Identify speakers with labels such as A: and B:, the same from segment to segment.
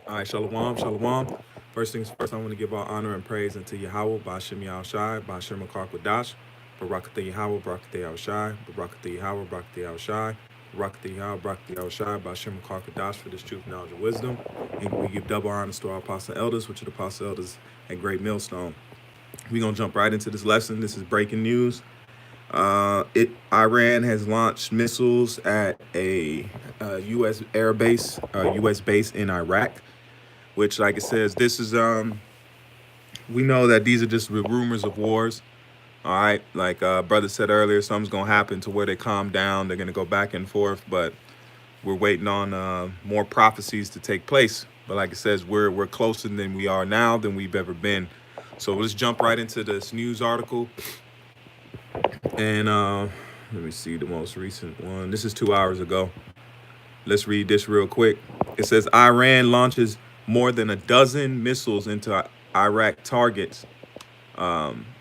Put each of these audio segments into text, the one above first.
A: All right, shalom, shalom. First things first, I want to give all honor and praise unto Yahweh, Ba'ashem Yahushai, Ba'ashem Quadash, Barakatah Yahweh, Barakatah Yahushai, Barakatah Yahweh, Barakatah Yahushai, Barakatah Yahweh, Barakatah Yahushai, Ba'ashem Quadash for this truth, knowledge, and wisdom. And we give double honors to our apostle elders, which are the apostle elders at Great Millstone. We're going to jump right into this lesson. This is breaking news. Iran has launched missiles at a U.S. air base, U.S. base in Iraq, which, like it says, this is we know that these are just rumors of wars. All right, like brother said earlier, something's gonna happen to where they calm down. They're gonna go back and forth, but we're waiting on more prophecies to take place. But like it says, we're closer than we are now than we've ever been. So let's jump right into this news article. And let me see the most recent one. This is 2 hours ago. Let's read this real quick. It says Iran launches more than a dozen missiles into Iraq targets,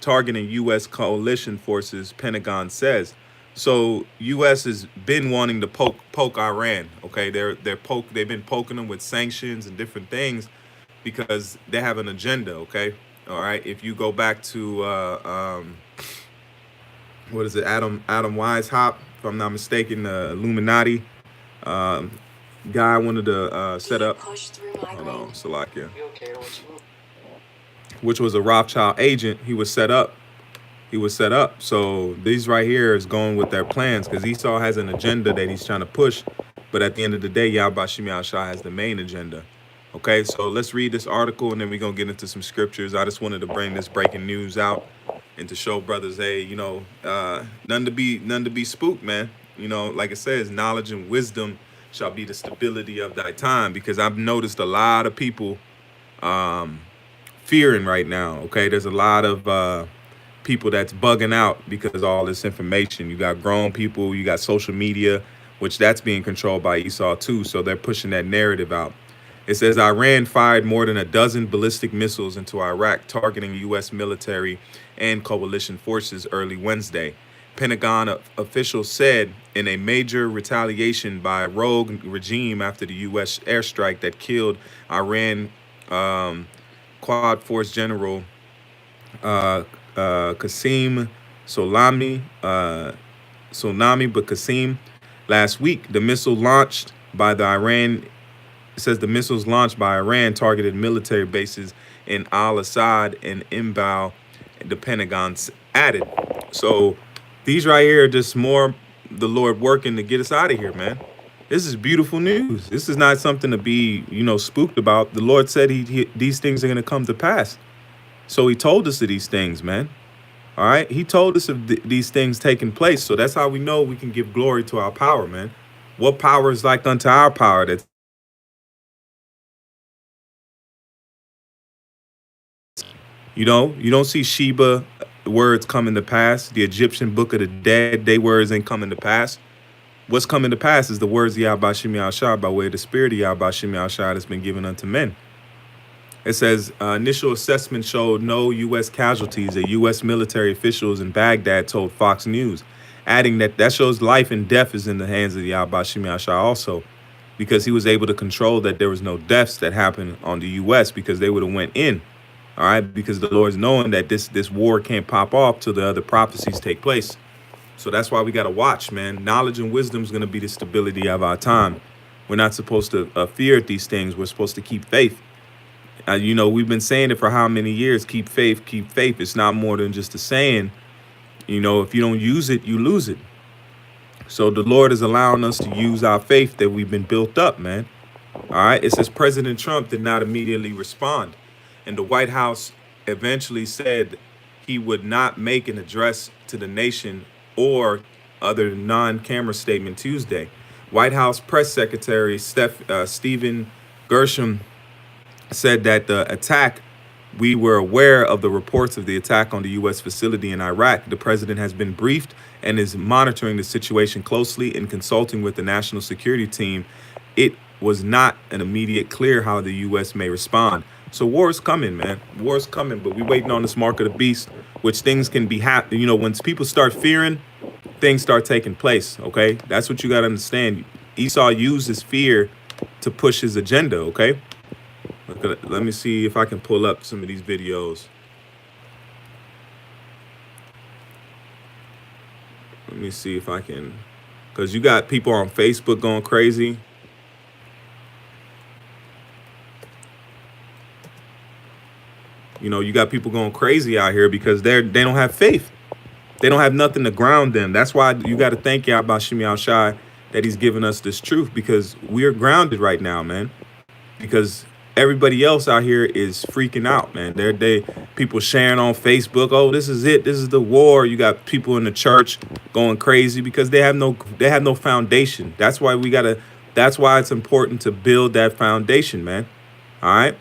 A: targeting U.S. coalition forces, Pentagon says. So U.S. has been wanting to poke Iran. Okay, they've been poking them with sanctions and different things because they have an agenda. Okay, all right. If you go back to what is it, Adam Weishaupt, if I'm not mistaken, the Illuminati guy wanted to set up. Hold on, Salakia. Which was a Rothschild agent. He was set up. So these right here is going with their plans because Esau has an agenda that he's trying to push. But at the end of the day, Yahweh Shai has the main agenda. Okay, so let's read this article and then we're going to get into some scriptures. I just wanted to bring this breaking news out and to show brothers, hey, none to be spooked, man. Like it says, knowledge and wisdom shall be the stability of thy time, because I've noticed a lot of people fearing right now. Okay, there's a lot of people that's bugging out because of all this information. You got grown people, you got social media, which that's being controlled by Esau too. So they're pushing that narrative out. It says Iran fired more than a dozen ballistic missiles into Iraq, targeting U.S. military and coalition forces early Wednesday. Pentagon officials said in a major retaliation by a rogue regime after the U.S. airstrike that killed Iran Quad Force General Qasem Soleimani last week. The missile launched by the Iran. It says the missiles launched by Iran targeted military bases in Al-Assad and Imbal, the Pentagon added. So these right here are just more the Lord working to get us out of here, man. This is beautiful news. This is not something to be, spooked about. The Lord said these things are going to come to pass. So he told us of these things, man. All right. He told us of these things taking place. So that's how we know we can give glory to our power, man. What power is like unto our power? That's, you don't see Sheba words coming to pass. The Egyptian book of the dead, they words ain't coming to pass. What's coming to pass is the words of Yahweh Shai Shai by way of the spirit of Yahweh Shai Shai that's been given unto men. It says initial assessment showed no U.S. casualties. A U.S. military officials in Baghdad told Fox News, adding that shows life and death is in the hands of Yahweh Shai Shai also, because he was able to control that there was no deaths that happened on the U.S. because they would have went in. All right, because the Lord's knowing that this war can't pop off till the other prophecies take place. So that's why we got to watch, man. Knowledge and wisdom is going to be the stability of our time. We're not supposed to fear at these things. We're supposed to keep faith. We've been saying it for how many years? Keep faith, keep faith. It's not more than just a saying. If you don't use it, you lose it. So the Lord is allowing us to use our faith that we've been built up, man. All right. It says President Trump did not immediately respond. And the White House eventually said he would not make an address to the nation or other non-camera statement Tuesday. White House Press Secretary Stephen Gershom said that the attack, we were aware of the reports of the attack on the U.S. facility in Iraq. The president has been briefed and is monitoring the situation closely and consulting with the national security team. It was not an immediate clear how the U.S. may respond. So war is coming, man. War is coming, but we're waiting on this mark of the beast, which things can be happening. When people start fearing, things start taking place, okay? That's what you got to understand. Esau uses fear to push his agenda, okay? Let me see if I can pull up some of these videos. Let me see if I can, because you got people on Facebook going crazy. You know, you got people going crazy out here because they don't have faith. They don't have nothing to ground them. That's why you got to thank Yahweh Shemi Shai that he's giving us this truth, because we're grounded right now, man. Because everybody else out here is freaking out, man. They people sharing on Facebook, oh, this is it, this is the war. You got people in the church going crazy because they have no foundation. That's why that's why it's important to build that foundation, man. All right.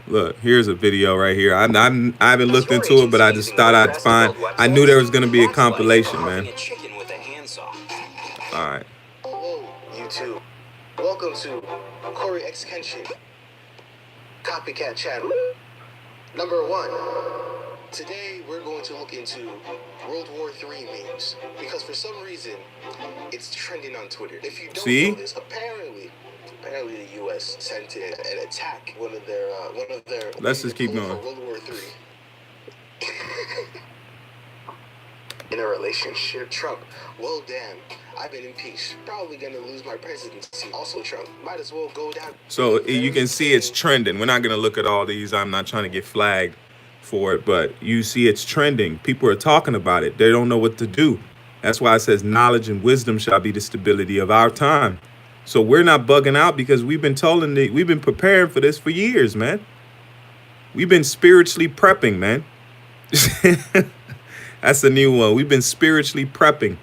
A: Look, here's a video right here. I haven't looked into it, but I just thought I'd find. I knew there was gonna be a compilation, man. All right.
B: Hello, YouTube. Welcome to Corey X Kenshin Copycat Channel. Number 1. Today we're going to look into World War III memes because for some reason it's trending on Twitter. If you don't know this, apparently the U.S. sent in an attack. One of their.
A: Let's just keep going.
B: World War III. In a relationship, Trump. Well, damn. I've been impeached. Probably gonna lose my presidency. Also, Trump. Might as well go down.
A: So you can see it's trending. We're not gonna look at all these. I'm not trying to get flagged for it, but you see it's trending. People are talking about it. They don't know what to do. That's why it says knowledge and wisdom shall be the stability of our time. So we're not bugging out because we've been preparing for this for years, man. We've been spiritually prepping, man. That's a new one. We've been spiritually prepping.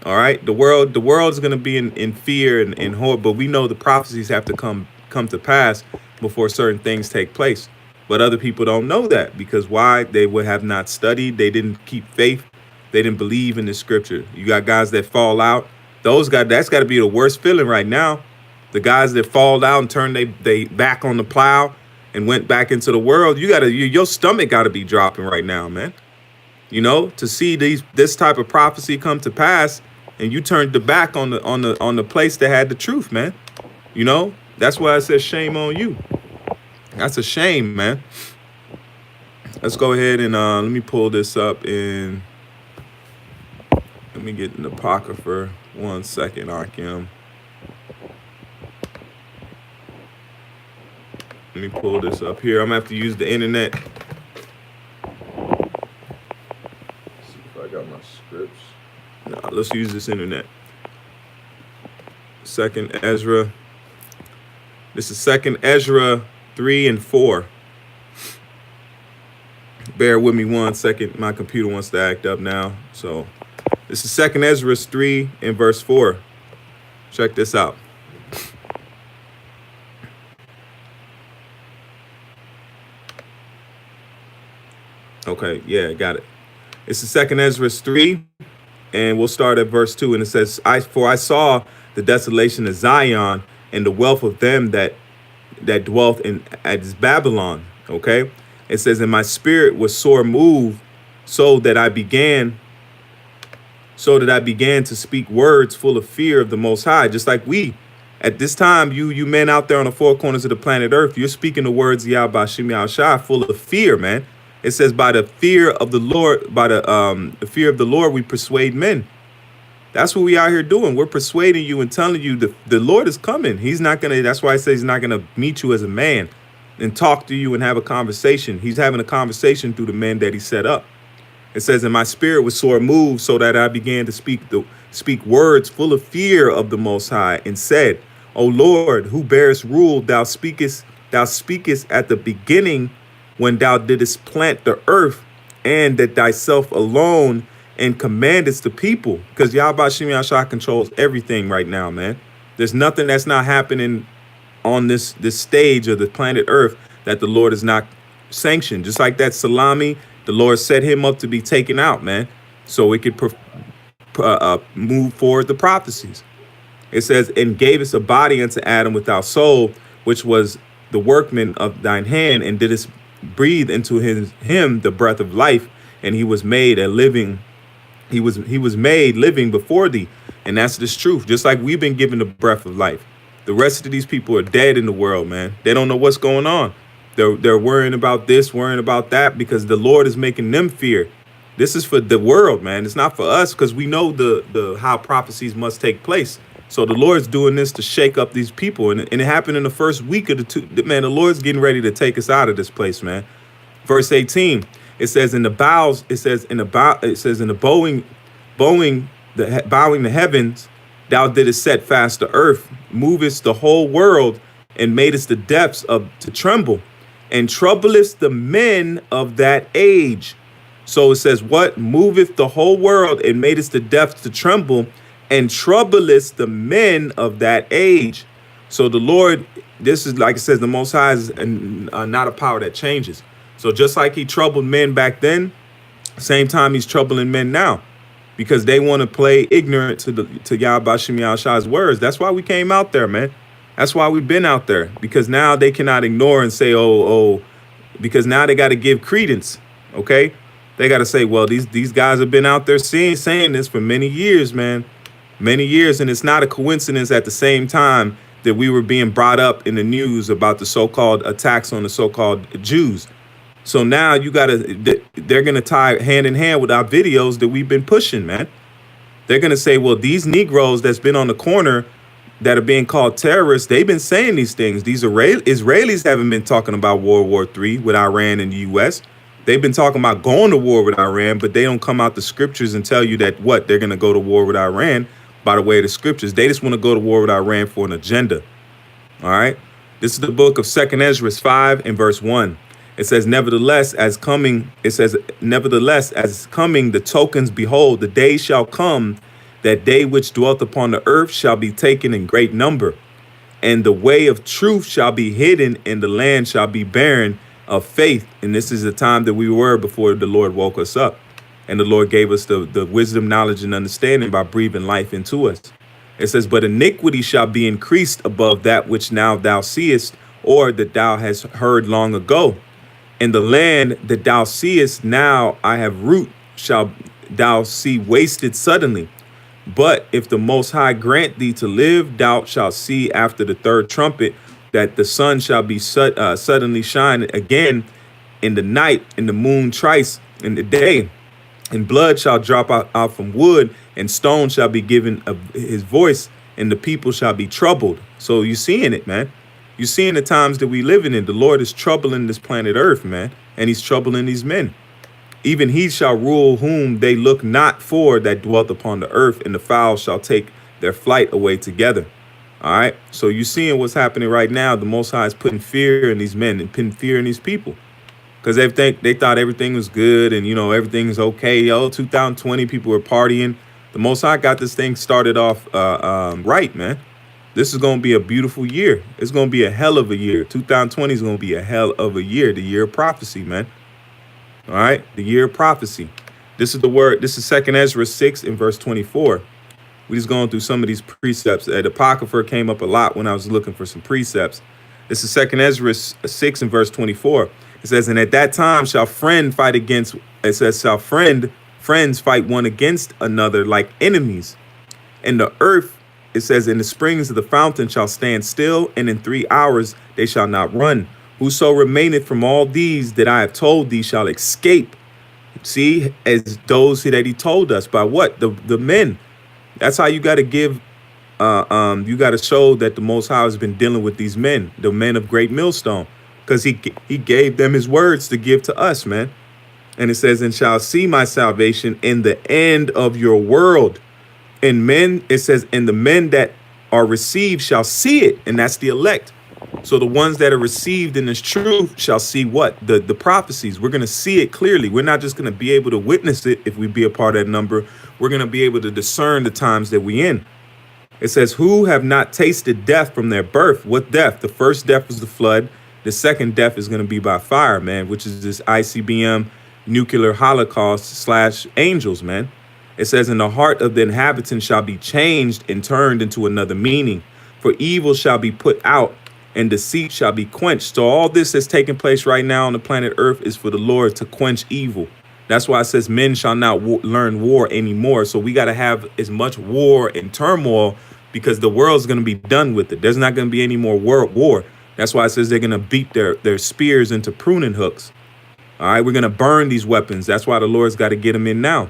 A: All right. The world's going to be in fear and horror, but we know the prophecies have to come to pass before certain things take place. But other people don't know that because why? They would have not studied. They didn't keep faith. They didn't believe in the scripture. You got guys that fall out. Those guys, that's got to be the worst feeling right now. The guys that fall out and turn they back on the plow and went back into the world. Your stomach got to be dropping right now, man. You know, to see this type of prophecy come to pass, and you turned the back on the place that had the truth, man. You know, that's why I said shame on you. That's a shame, man. Let's go ahead and let me pull this up in. Let me get in the Apocrypha. 1 second, Akim. Let me pull this up here. I'm gonna have to use the internet. Let's see if I got my scripts. No, let's use this internet. Second Ezra. This is Second Ezra 3 and 4. Bear with me 1 second. My computer wants to act up now. So this is Second Ezra 3 and verse 4. Check this out. Okay, yeah, got it. It's the Second Ezra 3, and we'll start at verse 2. And it says, For I saw the desolation of Zion and the wealth of them that dwelt at Babylon. Okay, it says, and my spirit was sore moved, so that I began to speak words full of fear of the Most High. Just like we, at this time, you men out there on the four corners of the planet Earth, you're speaking the words Yahweh Shemi Shai full of fear, man. It says, by the fear of the Lord, we persuade men. That's what we out here doing. We're persuading you and telling you the Lord is coming. He's not gonna. That's why I say he's not gonna meet you as a man and talk to you and have a conversation. He's having a conversation through the men that he set up. It says, and my spirit was sore moved, so that I began to speak words full of fear of the Most High, and said, O Lord, who bearest rule, thou speakest at the beginning, when thou didst plant the earth, and that thyself alone and commandest the people. Because Yahweh Shemi Shai controls everything right now, man. There's nothing that's not happening on this stage of the planet Earth that the Lord has not sanctioned. Just like that salami, the Lord set him up to be taken out, man, so it could move forward the prophecies. It says, and gave us a body unto Adam without soul, which was the workman of thine hand, and didst breathe into him the breath of life, and he was made a living. He was made living before thee. And that's this truth. Just like we've been given the breath of life. The rest of these people are dead in the world, man. They don't know what's going on. They're worrying about this, worrying about that, because the Lord is making them fear. This is for the world, man. It's not for us, because we know the how prophecies must take place. So the Lord's doing this to shake up these people, and it happened in the first week of the two. Man, the Lord's getting ready to take us out of this place, man. Verse 18, it says in the bowels, it says in the bowing the heavens, thou didst set fast the earth, movest the whole world, and madest the depths of to tremble, and troublest the men of that age. So it says, what? Moveth the whole world, and madest the depths to tremble, and troublest the men of that age. So the Lord, this is like it says, the Most High is not a power that changes. So just like he troubled men back then, same time he's troubling men now, because they want to play ignorant to Yahweh Shem Shai's words. That's why we came out there, man. That's why we've been out there, because now they cannot ignore and say, because now they got to give credence. Okay, they got to say, well, these guys have been out there saying this for many years, man, many years, and it's not a coincidence at the same time that we were being brought up in the news about the so-called attacks on the so-called Jews. So now they're going to tie hand in hand with our videos that we've been pushing, man. They're going to say, well, these Negroes that's been on the corner that are being called terrorists, they've been saying these things. These Israelis haven't been talking about World War III with Iran and the U.S. They've been talking about going to war with Iran, but they don't come out the scriptures and tell you that they're going to go to war with Iran by the way of the scriptures. They just want to go to war with Iran for an agenda. All right. This is the book of 2nd Ezra 5 and verse 1. It says, nevertheless, as coming, the tokens, behold, the day shall come, that they which dwelt upon the earth shall be taken in great number. And the way of truth shall be hidden, and the land shall be barren of faith. And this is the time that we were before the Lord woke us up. And the Lord gave us the wisdom, knowledge, and understanding by breathing life into us. It says, but iniquity shall be increased above that which now thou seest, or that thou hast heard long ago. In the land that thou seest now I have root, shall thou see wasted suddenly. But if the Most High grant thee to live, thou shalt see after the third trumpet that the sun shall be suddenly shine again in the night, and the moon thrice in the day, and blood shall drop out from wood, and stone shall be given his voice, and the people shall be troubled. So you're seeing it, man. You're seeing the times that we live in. The Lord is troubling this planet Earth, man, and he's troubling these men. Even he shall rule whom they look not for that dwelt upon the earth, and the fowls shall take their flight away together. All right. So you're seeing what's happening right now. The Most High is putting fear in these men and putting fear in these people, because they thought everything was good and, everything is okay. 2020, people were partying. The Most High got this thing started off right, man. This is going to be a beautiful year. It's going to be a hell of a year. 2020 is going to be a hell of a year. The year of prophecy, man. All right. The year of prophecy. This is the word. This is 2nd Ezra 6 and verse 24. We're just going through some of these precepts. The Apocrypha came up a lot when I was looking for some precepts. This is 2nd Ezra 6 and verse 24. It says, and at that time shall friends fight one against another like enemies. And the earth, it says, in the springs of the fountain shall stand still, and in 3 hours they shall not run. Whoso remaineth from all these that I have told thee shall escape. See, as those that he told us by what? The men. That's how you got to give. You got to show that the Most High has been dealing with these men, the men of great millstone, because he gave them his words to give to us, man. And it says, and shall see my salvation in the end of your world. And men, it says, and the men that are received shall see it. And that's the elect. So the ones that are received in this truth shall see what? The prophecies. We're going to see it clearly. We're not just going to be able to witness it if we be a part of that number. We're going to be able to discern the times that we in. It says, who have not tasted death from their birth. What death? The first death was the flood. The second death is going to be by fire, man, which is this ICBM nuclear holocaust / angels, man. It says, and the heart of the inhabitants shall be changed and turned into another meaning. For evil shall be put out, and deceit shall be quenched. So all this that's taking place right now on the planet Earth is for the Lord to quench evil. That's why it says men shall not learn war anymore. So we got to have as much war and turmoil because the world's going to be done with it. There's not going to be any more world war. That's why it says they're going to beat their spears into pruning hooks. All right, we're going to burn these weapons. That's why the Lord's got to get them in now.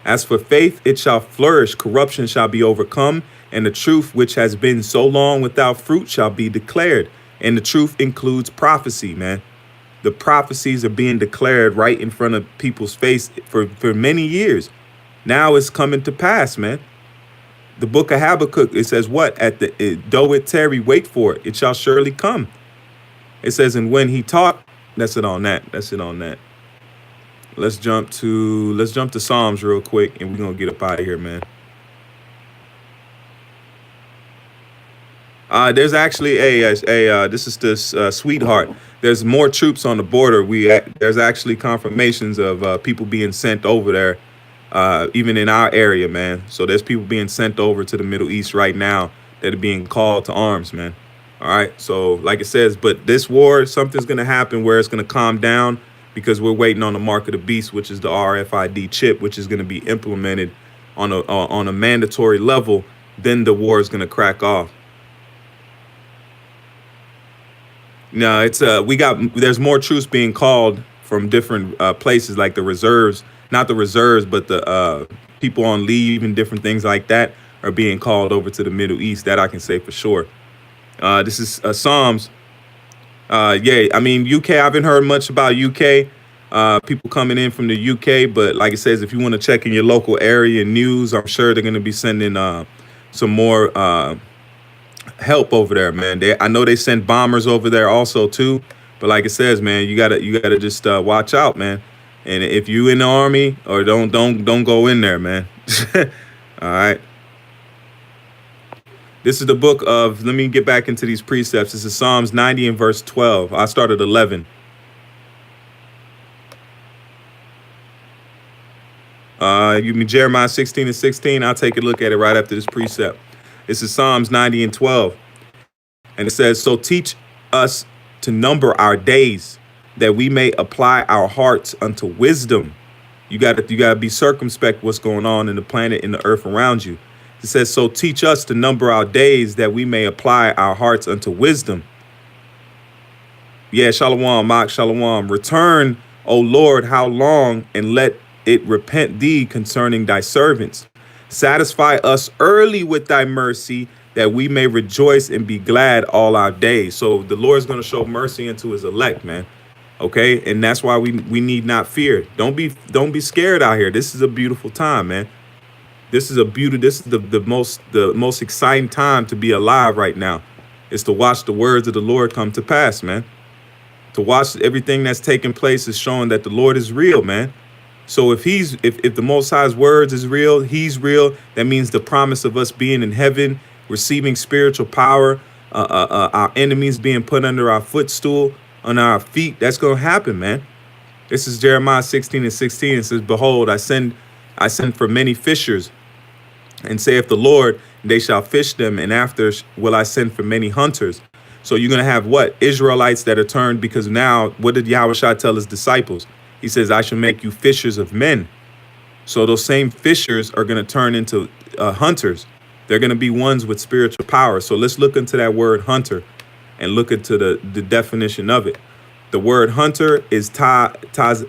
A: As for faith, it shall flourish. Corruption shall be overcome, and the truth which has been so long without fruit shall be declared. And the truth includes prophecy, man. The prophecies are being declared right in front of people's face for many years. Now it's coming to pass, man. The book of Habakkuk, it says what? Though it tarry, wait for it. It shall surely come. It says, and when he taught, that's it on that. That's it on that. Let's jump to Psalms real quick, and we're gonna get up out of here, man. There's actually this is this sweetheart. There's more troops on the border. There's actually confirmations of people being sent over there, even in our area, man. So there's people being sent over to the Middle East right now that are being called to arms, man. All right. So like it says, but this war, something's gonna happen where it's gonna calm down because we're waiting on the mark of the beast, which is the RFID chip, which is gonna be implemented on a mandatory level. Then the war is gonna crack off. No, there's more troops being called from different places, like the reserves, not the reserves, but the people on leave and different things like that are being called over to the Middle East. That I can say for sure. This is Psalms. Yeah, I mean, UK, I haven't heard much about UK. People coming in from the UK, but like it says, if you want to check in your local area news, I'm sure they're going to be sending some more help over there, man. I know they send bombers over there also too, but like it says, man, you gotta just watch out, man. And if you in the army, or don't go in there, man. All right. This is the book of, let me get back into these precepts. This is Psalms 90 and verse 12. I started 11. You mean Jeremiah 16 and 16? I'll take a look at it right after this precept. This is Psalms 90 and 12. And it says, so teach us to number our days, that we may apply our hearts unto wisdom. You gotta be circumspect what's going on in the planet, in the earth around you. It says, so teach us to number our days, that we may apply our hearts unto wisdom. Yeah, shalom, Mak, shalom. Return, O Lord, how long, and let it repent thee concerning thy servants. Satisfy us early with thy mercy, that we may rejoice and be glad all our days. So the Lord is going to show mercy unto his elect, man. Okay, and that's why we need not fear. Don't be scared out here. This is a beautiful time, man. This is the most exciting time to be alive right now. Is to watch the words of the Lord come to pass, man. To watch everything that's taking place is showing that the Lord is real, man. So if the Most High's words is real, he's real. That means the promise of us being in heaven, receiving spiritual power, our enemies being put under our footstool, on our feet. That's going to happen, man. This is Jeremiah 16 and 16. It says, behold, I send for many fishers, and saith the Lord, they shall fish them, and after will I send for many hunters. So you're going to have what? Israelites that are turned, because now, what did Yahushua tell his disciples? He says, I shall make you fishers of men. So those same fishers are going to turn into hunters. They're going to be ones with spiritual power. So let's look into that word hunter and look into the definition of it. The word hunter is tazayad.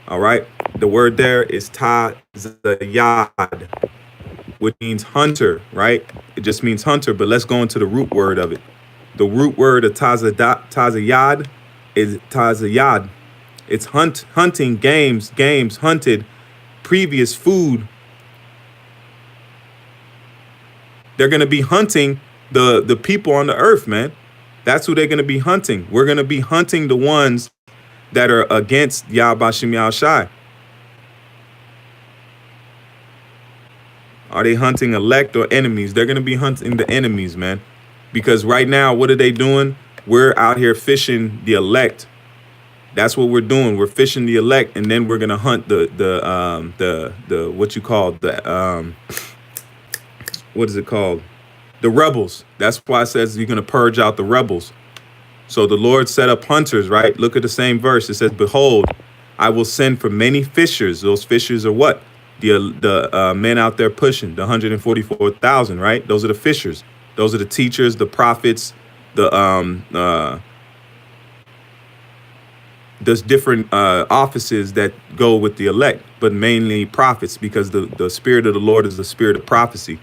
A: All right. The word there is tazayad, which means hunter, right? It just means hunter, but let's go into the root word of it. The root word of tazayad is tazayad. It's hunting, games hunted, previous food. They're going to be hunting the people on the earth, man. That's who they're going to be hunting. We're going to be hunting the ones that are against Yahbashim Yahushai. Are they hunting elect or enemies? They're going to be hunting the enemies, man. Because right now, what are they doing? We're out here fishing the elect. That's what we're doing. We're fishing the elect, and then we're going to hunt the what you call the what is it called? The rebels. That's why it says you're going to purge out the rebels. So the Lord set up hunters, right? Look at the same verse. It says, "Behold, I will send for many fishers." Those fishers are what? The men out there pushing the 144,000, right? Those are the fishers. Those are the teachers, the prophets, the there's different offices that go with the elect, but mainly prophets, because the spirit of the Lord is the spirit of prophecy.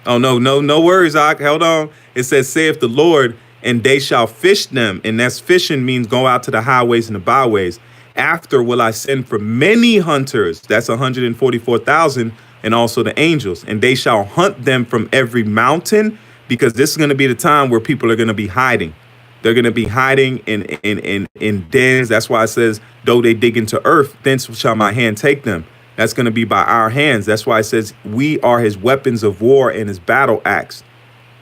A: Oh, no worries, Ak. Hold on. It says, "Saith the Lord, and they shall fish them." And that's fishing means go out to the highways and the byways. "After will I send for many hunters." That's 144,000, and also the angels. "And they shall hunt them from every mountain," because this is going to be the time where people are going to be hiding. They're going to be hiding in dens. That's why it says, "Though they dig into earth, thence shall my hand take them." That's going to be by our hands. That's why it says we are his weapons of war and his battle axe.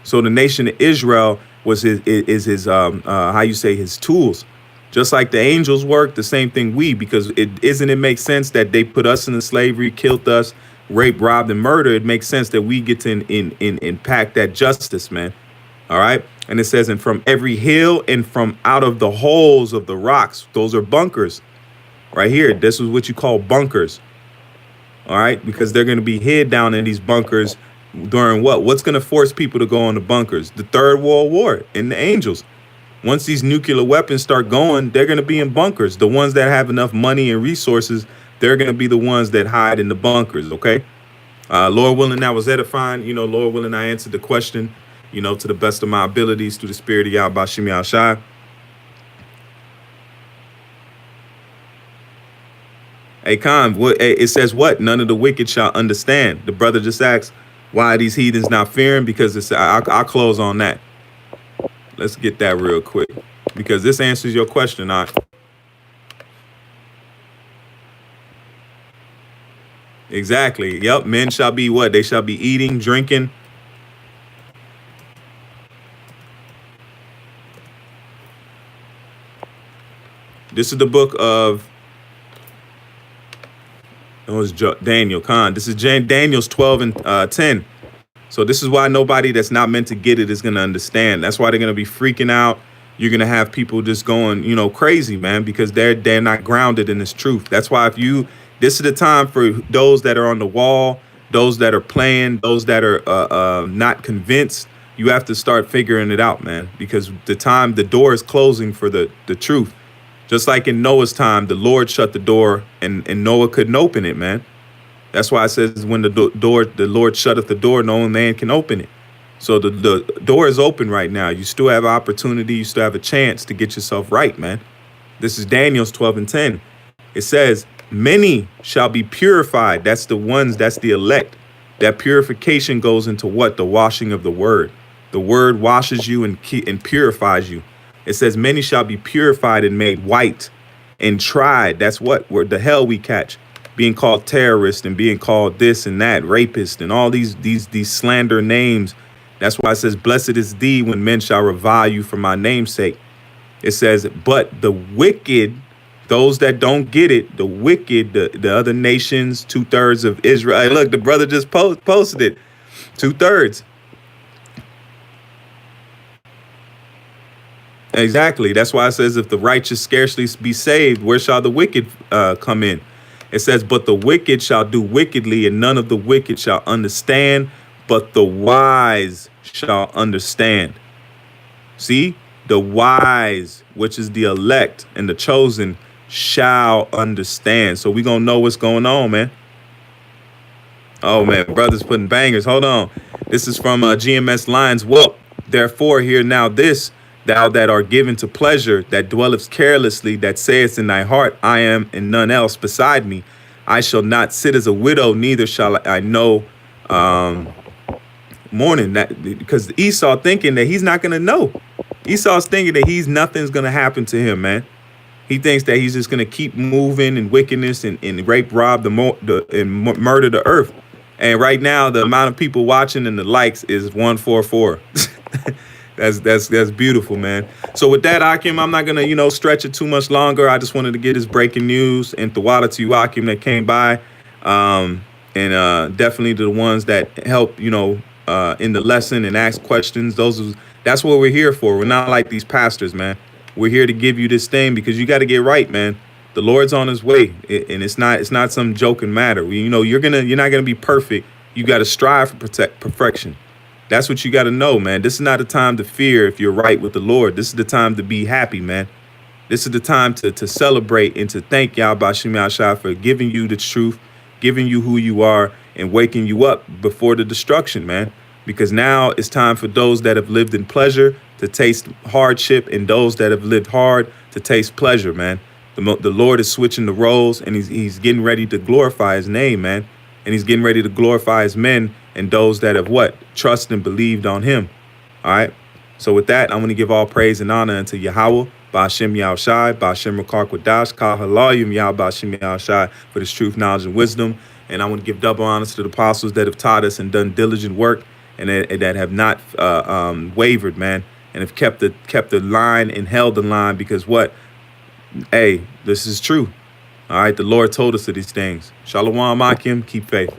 A: So the nation of Israel was his how you say, his tools. Just like the angels work, the same thing because it makes sense that they put us into slavery, killed us, raped, robbed, and murdered. It makes sense that we get to impact that justice, man. All right. And it says, "And from every hill and from out of the holes of the rocks." Those are bunkers right here. This is what you call bunkers. All right. Because they're going to be hid down in these bunkers during what? What's going to force people to go into bunkers? The Third World War and the angels. Once these nuclear weapons start going, they're going to be in bunkers. The ones that have enough money and resources, they're going to be the ones that hide in the bunkers. OK, Lord willing, that was edifying. Lord willing, I answered the question, to the best of my abilities through the spirit of Yahweh Bashim Yahushua. Hey, Khan, it says what? "None of the wicked shall understand." The brother just asked, why are these heathens not fearing? Because I'll close on that. Let's get that real quick, because this answers your question. Exactly. Yep. Men shall be what? They shall be eating, drinking. This is the book of, it was Daniel, Khan. This is Daniel's 12 and 10. So this is why nobody that's not meant to get it is going to understand. That's why they're going to be freaking out. You're going to have people just going, crazy, man, because they're not grounded in this truth. That's why this is the time for those that are on the wall, those that are playing, those that are not convinced. You have to start figuring it out, man, because the door is closing for the truth. Just like in Noah's time, the Lord shut the door and Noah couldn't open it, man. That's why it says when the Lord shutteth the door, no man can open it. So the door is open right now. You still have opportunity. You still have a chance to get yourself right, man. This is Daniel's 12 and 10. It says, "Many shall be purified." That's the elect. That purification goes into what? The washing of the word. The word washes you and purifies you. It says, "Many shall be purified and made white and tried." That's what? Where the hell we catch. Being called terrorist and being called this and that, rapist, and all these slander names. That's why it says, "Blessed is thee when men shall revile you for my name's sake." It says, "But the wicked," those that don't get it, the wicked, the other nations, 2/3 of Israel. Hey, look, the brother just posted it. 2/3. Exactly. That's why it says, "If the righteous scarcely be saved, where shall the wicked come in?" It says, "But the wicked shall do wickedly, and none of the wicked shall understand, but the wise shall understand." See, the wise, which is the elect and the chosen, shall understand. So we're going to know what's going on, man. Oh, man, brothers putting bangers. Hold on. This is from GMS Lines. "Well, therefore, hear now this, thou that art given to pleasure, that dwellest carelessly, that sayest in thy heart, I am and none else beside me. I shall not sit as a widow, neither shall I know mourning." That because Esau thinking that he's not going to know. Esau's thinking that nothing's going to happen to him, man. He thinks that he's just going to keep moving in wickedness and rape, rob, and murder the earth. And right now, the amount of people watching and the likes is 144. That's beautiful, man. So with that, Akim, I'm not gonna stretch it too much longer. I just wanted to get this breaking news and Thawada to you, Akim, that came by, and definitely to the ones that help in the lesson and ask questions. That's what we're here for. We're not like these pastors, man. We're here to give you this thing because you got to get right, man. The Lord's on His way, and it's not some joking matter. You're not gonna be perfect. You got to strive for perfection. That's what you got to know, man. This is not a time to fear if you're right with the Lord. This is the time to be happy, man. This is the time to celebrate and to thank Yahweh Shem Yahshua for giving you the truth, giving you who you are, and waking you up before the destruction, man. Because now it's time for those that have lived in pleasure to taste hardship, and those that have lived hard to taste pleasure, man. The Lord is switching the roles, and he's getting ready to glorify His name, man. And He's getting ready to glorify His men and those that have what? Trust and believed on Him. All right. So with that, I'm going to give all praise and honor unto Yahweh, Ba'ashem Yahushai, Ba'ashem Rakar Kwadash, Kal Halayim Yah Ba'ashem Yahushai for this truth, knowledge, and wisdom. And I want to give double honors to the apostles that have taught us and done diligent work, and that have not wavered, man, and have kept the line and held the line, because what? Hey, this is true. All right, the Lord told us of these things. Shalom Akim, keep faith.